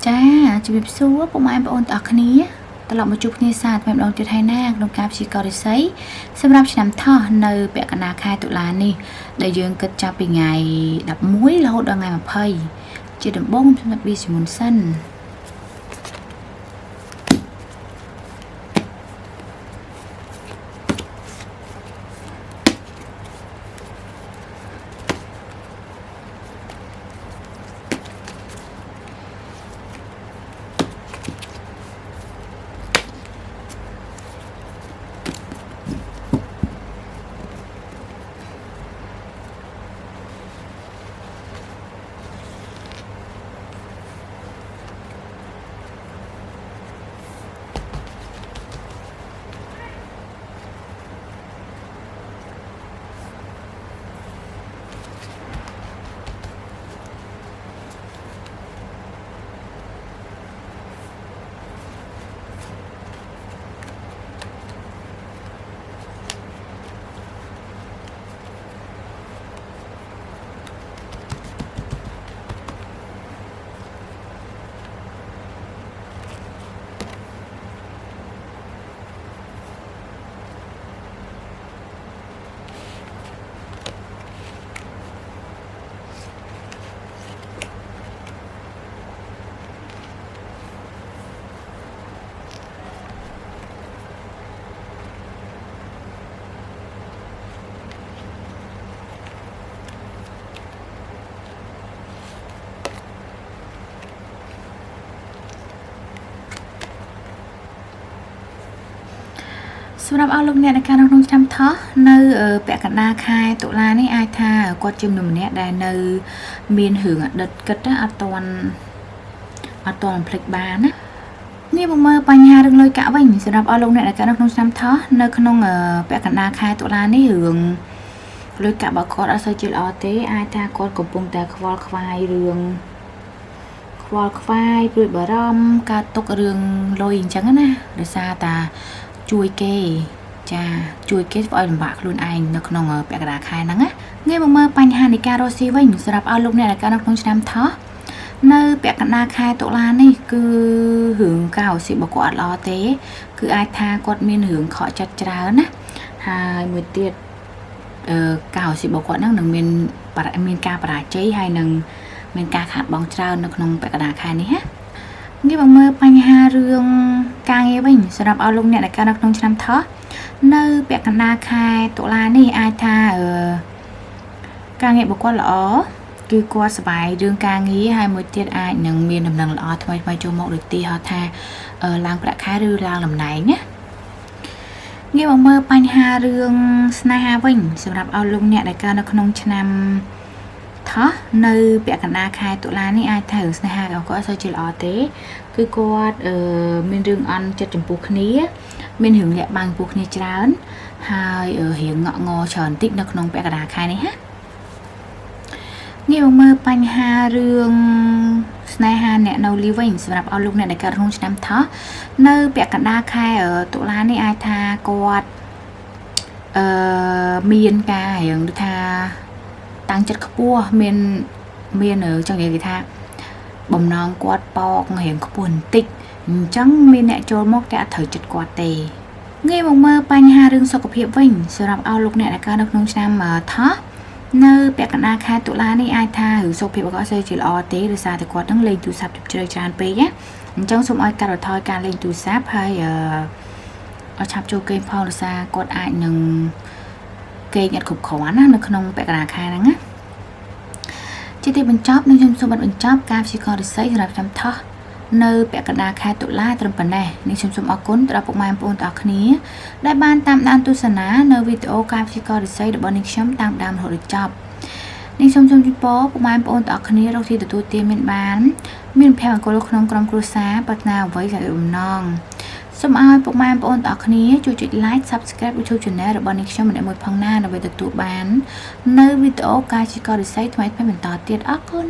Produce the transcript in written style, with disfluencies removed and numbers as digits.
ចាជំរាបសួរពុកម៉ែបងប្អូនទាំងអស់គ្នាត្រឡប់មកជួបគ្នាសាថ្មីម្ដងទៀតហើយណាក្នុងការព្យាករណ៍រិស័យសម្រាប់ឆ្នាំថោះនៅពាក់កណ្ដាលខែតុលានេះដែលយើងគិតចាប់ពីថ្ងៃ11រហូតដល់ថ្ងៃ20ជាដំបូងខ្ញុំសម្រាប់វាជាមុនសិនសម្រាប់អស់លោកអ្នកในការក្នុងឆ្នាំថោះនៅពាក់កណ្ដាលខែតុលានេះអាចថាគាត់ជាមនុស្សម្នាក់ដែលនៅមានរឿងអតីតគិតអត់ទាន់ភ្លេចបានណានេះមកមើលបញ្ហារឿងលុយកាក់វិញសម្រាប់អស់លោកអ្នកในការក្នុងឆ្នាំថោះនៅក្នុងពាក់កណ្ដាលខែតុលានេះរឿងលុយកាក់បើគាត់អត់សូវជាល្អទេអាចថាគាត់កំពុងតែខ្វល់ខ្វាយរឿងព្រួយបារម្ភកើតទុករឿងលុយអញ្ចឹងណាដោយសារតាជួយគេជួយគេធ្វើឲ្យលំបាកខ្លួនឯងនៅក្នុងពាក់កណ្ដាលខែហ្នឹងណាងាយមកមើលបញ្ហានៃការរកស៊ីវិញសម្រាប់អស់លោកអ្នកដែលកើតនៅក្នុងឆ្នាំថោះនៅពាក់កណ្ដាលខែតុលានេះគឺរឿងការរកស៊ីរបស់គាត់អត់ល្អទេគឺអាចថាគាត់មានរឿងខកចិត្តច្រើនណាហើយមួយទៀតការរកស៊ីរបស់គាត់ហ្នឹងនឹងមានការបរាជ័យហើយនឹងមានការខាតបង់ច្រើននៅក្នុងពាក់កណ្ដាលខែនេះណាងាយមកមើលបញ្ហារឿងការងារវិញសម្រាប់អស់លោកអ្នកដែលកើតនៅក្នុងឆ្នាំថោះនៅពាក់កណ្ដាលខែតុលានេះអាចថាការងាររបស់គាត់ល្អគឺគាត់សប្បាយរឿងការងារហើយមួយទៀតអាចនឹងមានដំណឹងល្អថ្មីចូលមកដូចទីហៅថាឡើងប្រាក់ខែឬឡើងតំណែងណាងាយមកមើលបញ្ហារឿងស្នេហាវិញសម្រាប់អស់លោកអ្នកដែលកើតនៅក្នុងឆ្នាំថោះនៅពាក់កណ្ដាលខែតុលានេះអាចថារឿងស្នេហារបស់គាត់អត់សូវជាល្អទេគឺគាត់មានរឿងអន់ចិត្តចំពោះគ្នាមានរឿងលាក់បាំងចំពោះគ្នាច្រើនហើយរៀងងក់ងច្រើនតិចនៅក្នុងពាក់កណ្ដាលខែនេះណាងាយមកមើលបញ្ហារឿងស្នេហាអ្នកនៅលីវិញសម្រាប់អស់លោកអ្នកដែលកើតក្នុងឆ្នាំថោះនៅពាក់កណ្ដាលខែតុលានេះអាចថាគាត់មានការរឿងដូចថាតាំងចិត្តខ្ពស់មានចង់និយាយគេថាបំណងគាត់ប៉ករៀងខ្ពស់បន្តិចអញ្ចឹងមានអ្នកចូលមកតែអត់ត្រូវចិត្តគាត់ទេងាយមកមើលបញ្ហារឿងសុខភាពវិញសម្រាប់អស់លោកអ្នកដែលកើតនៅក្នុងឆ្នាំថោះនៅពាក់កណ្ដាលខែតុលានេះអាចថារឿងសុខភាពរបស់គាត់ជាល្អទេដោយសារតែគាត់នឹងលេងទូរស័ព្ទជ្រៅច្រើនពេកណាអញ្ចឹងសូមឲ្យកាត់បន្ថយការលេងទូរស័ព្ទហើយឲ្យឆាប់ចូលគេងផងដោយសារគាត់អាចនឹងគេងអត់គ្រប់គ្រាន់ណានៅក្នុងពាក់កណ្ដាលខែហ្នឹងណាជាទីបញ្ចប់នឹងខ្ញុំសូមបញ្ចប់ការព្យាករណ៍រិស័យសម្រាប់ឆ្នាំថោះនៅពាក់កណ្ដាលខែតុលាត្រឹមប៉ុណ្ណេះនេះខ្ញុំសូមអរគុណដល់ពុកម៉ែបងប្អូនទាំងអស់គ្នាដែលបានតាមដានទស្សនានៅវីដេអូការព្យាករណ៍រិស័យរបស់នេះខ្ញុំតាមដានរហូតដល់ចប់នេះសូមជូនពរពុកម៉ែបងប្អូនទាំងអស់គ្នារកទីទទួលទានមានភ័យអង្គុលក្នុងក្រុមគ្រួសារប្រាថ្នាអ្វីក៏បំណងសូមឲ្យពុកម៉ែបងប្អូនទាំងអស់គ្នាជួយចុច like subscribe YouTube channel របស់នេះខ្ញុំម្នាក់មួយផងណាដើម្បីទទួលបាននៅវីដេអូការព្យាករណ៍រិស័យថ្មីៗបន្តទៀតអរគុណ